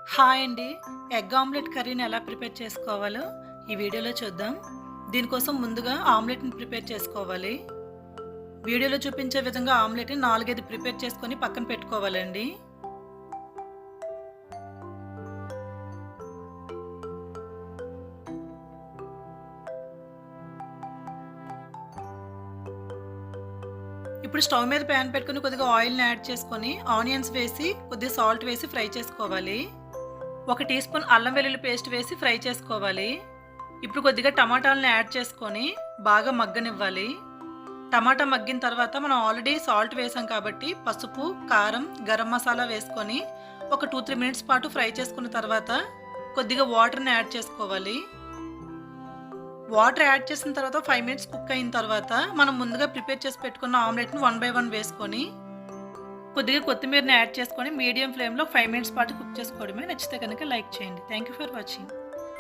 Hi అండి. Egg omelette కర్రీని ఎలా ప్రిపేర్ చేసుకోవాలో ఈ వీడియోలో చూద్దాం. దీనికోసం ముందుగా ఆమ్లెట్‌ని ప్రిపేర్ చేసుకోవాలి. వీడియోలో చూపించే విధంగా ఆమ్లెట్‌ని 4, 5 ప్రిపేర్ చేసుకొని పక్కన పెట్టుకోవాలండి. ఇప్పుడు స్టవ్ మీద ప్యాన్ పెట్టుకొని కొద్దిగా ఆయిల్‌ని యాడ్ చేసుకొని ఆనియన్స్ వేసి కొద్దిగా సాల్ట్ వేసి ఫ్రై చేసుకోవాలి. 1 టీ స్పూన్ అల్లం వెల్లుల్లి పేస్ట్ వేసి ఫ్రై చేసుకోవాలి. ఇప్పుడు కొద్దిగా టమాటాలను యాడ్ చేసుకొని బాగా మగ్గనివ్వాలి. టమాటా మగ్గిన తర్వాత మనం ఆల్రెడీ సాల్ట్ వేసాం కాబట్టి పసుపు, కారం, గరం మసాలా వేసుకొని ఒక 2-3 మినిట్స్ పాటు ఫ్రై చేసుకున్న తర్వాత కొద్దిగా వాటర్ని యాడ్ చేసుకోవాలి. వాటర్ యాడ్ చేసిన తర్వాత 5 మినిట్స్ కుక్ అయిన తర్వాత మనం ముందుగా ప్రిపేర్ చేసి పెట్టుకున్న ఆమ్లెట్ని 1 బై 1 వేసుకొని కొద్దిగా కొత్తిమీరని యాడ్ చేసుకొని మీడియం ఫ్లేమ్లో 5 మినిట్స్ పాటు కుక్ చేసుకోవడమే. నచ్చితే కనుక లైక్ చేయండి. Thank you for watching.